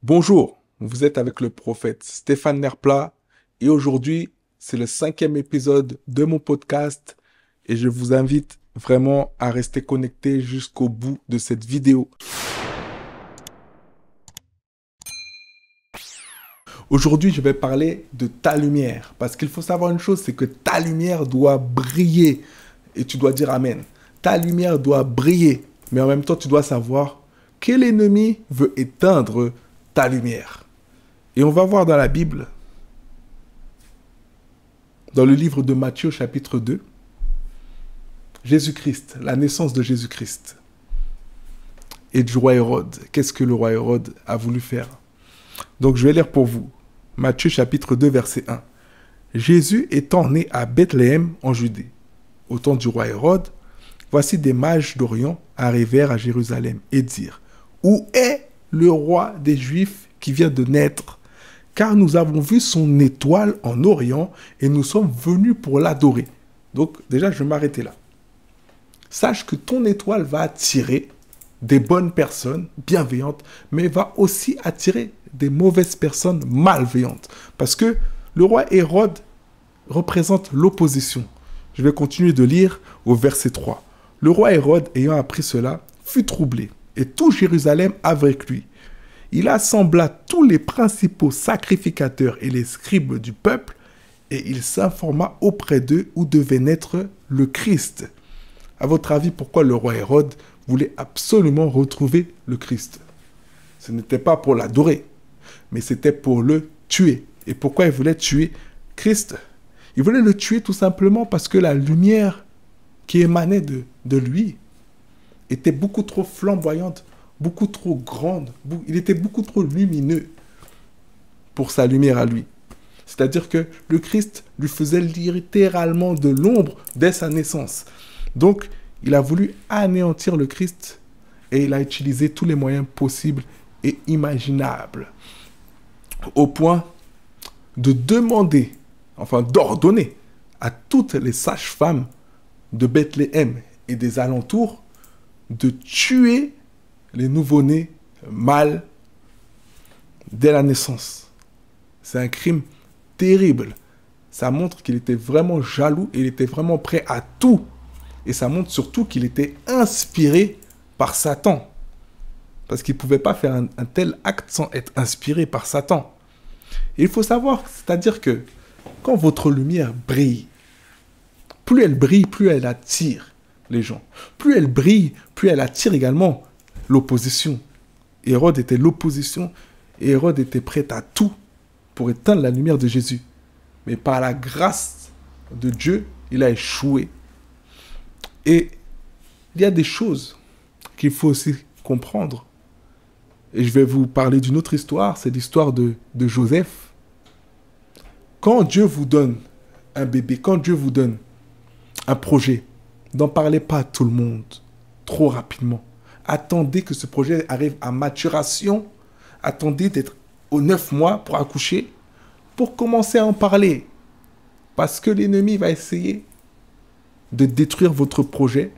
Bonjour, vous êtes avec le prophète Stéphane Nerplat et aujourd'hui c'est le 5e épisode de mon podcast et je vous invite vraiment à rester connecté jusqu'au bout de cette vidéo. Aujourd'hui je vais parler de ta lumière parce qu'il faut savoir une chose, c'est que ta lumière doit briller et tu dois dire Amen. Ta lumière doit briller mais en même temps tu dois savoir quel ennemi veut éteindre ta lumière. Et on va voir dans la Bible, dans le livre de Matthieu chapitre 2, Jésus-Christ, la naissance de Jésus-Christ et du roi Hérode. Qu'est-ce que le roi Hérode a voulu faire? Donc je vais lire pour vous. Matthieu chapitre 2 verset 1. Jésus étant né à Bethléem en Judée, au temps du roi Hérode, voici des mages d'Orient arrivèrent à Jérusalem et dirent, où est le roi des Juifs qui vient de naître? Car nous avons vu son étoile en Orient et nous sommes venus pour l'adorer. Donc déjà, je vais m'arrêter là. Sache que ton étoile va attirer des bonnes personnes bienveillantes, mais va aussi attirer des mauvaises personnes malveillantes. Parce que le roi Hérode représente l'opposition. Je vais continuer de lire au verset 3. Le roi Hérode, ayant appris cela, fut troublé, et tout Jérusalem avec lui. Il assembla tous les principaux sacrificateurs et les scribes du peuple, et il s'informa auprès d'eux où devait naître le Christ. À votre avis, pourquoi le roi Hérode voulait absolument retrouver le Christ? Ce n'était pas pour l'adorer, mais c'était pour le tuer. Et pourquoi il voulait tuer Christ? Il voulait le tuer tout simplement parce que la lumière qui émanait de lui était beaucoup trop flamboyante, beaucoup trop grande. Il était beaucoup trop lumineux pour sa lumière à lui. C'est-à-dire que le Christ lui faisait littéralement de l'ombre dès sa naissance. Donc, il a voulu anéantir le Christ et il a utilisé tous les moyens possibles et imaginables au point de demander, enfin d'ordonner à toutes les sages-femmes de Bethléem et des alentours de tuer les nouveau-nés mâles dès la naissance. C'est un crime terrible. Ça montre qu'il était vraiment jaloux et il était vraiment prêt à tout. Et ça montre surtout qu'il était inspiré par Satan. Parce qu'il ne pouvait pas faire un tel acte sans être inspiré par Satan. Et il faut savoir, c'est-à-dire que quand votre lumière brille, plus elle attire les gens. Plus elle brille, plus elle attire également l'opposition. Hérode était l'opposition et Hérode était prêt à tout pour éteindre la lumière de Jésus. Mais par la grâce de Dieu, il a échoué. Et il y a des choses qu'il faut aussi comprendre. Et je vais vous parler d'une autre histoire, c'est l'histoire de Joseph. Quand Dieu vous donne un bébé, quand Dieu vous donne un projet, n'en parlez pas à tout le monde trop rapidement. Attendez que ce projet arrive à maturation. Attendez d'être aux 9 mois pour accoucher, pour commencer à en parler. Parce que l'ennemi va essayer de détruire votre projet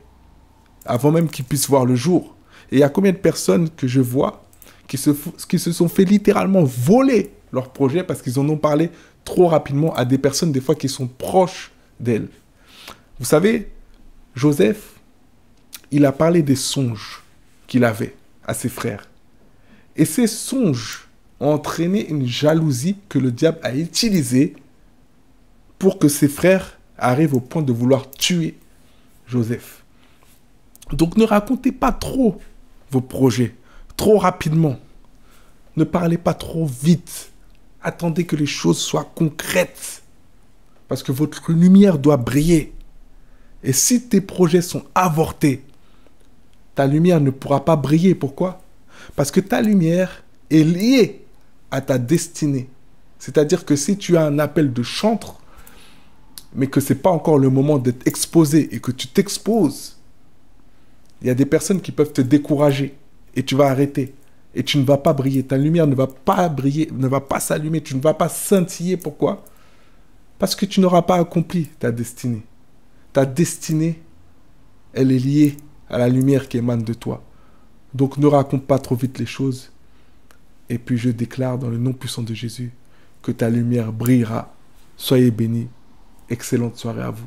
avant même qu'il puisse voir le jour. Et il y a combien de personnes que je vois qui se sont fait littéralement voler leur projet parce qu'ils en ont parlé trop rapidement à des personnes des fois qui sont proches d'elles. Vous savez, Joseph, il a parlé des songes qu'il avait à ses frères. Et ces songes ont entraîné une jalousie que le diable a utilisée pour que ses frères arrivent au point de vouloir tuer Joseph. Donc ne racontez pas trop vos projets, trop rapidement. Ne parlez pas trop vite. Attendez que les choses soient concrètes. Parce que votre lumière doit briller. Et si tes projets sont avortés, ta lumière ne pourra pas briller. Pourquoi? Parce que ta lumière est liée à ta destinée. C'est-à-dire que si tu as un appel de chantre, mais que ce n'est pas encore le moment d'être exposé et que tu t'exposes, il y a des personnes qui peuvent te décourager et tu vas arrêter. Et tu ne vas pas briller. Ta lumière ne va pas briller, ne va pas s'allumer. Tu ne vas pas scintiller. Pourquoi? Parce que tu n'auras pas accompli ta destinée. Ta destinée, elle est liée à la lumière qui émane de toi. Donc ne raconte pas trop vite les choses. Et puis je déclare dans le nom puissant de Jésus que ta lumière brillera. Soyez bénis. Excellente soirée à vous.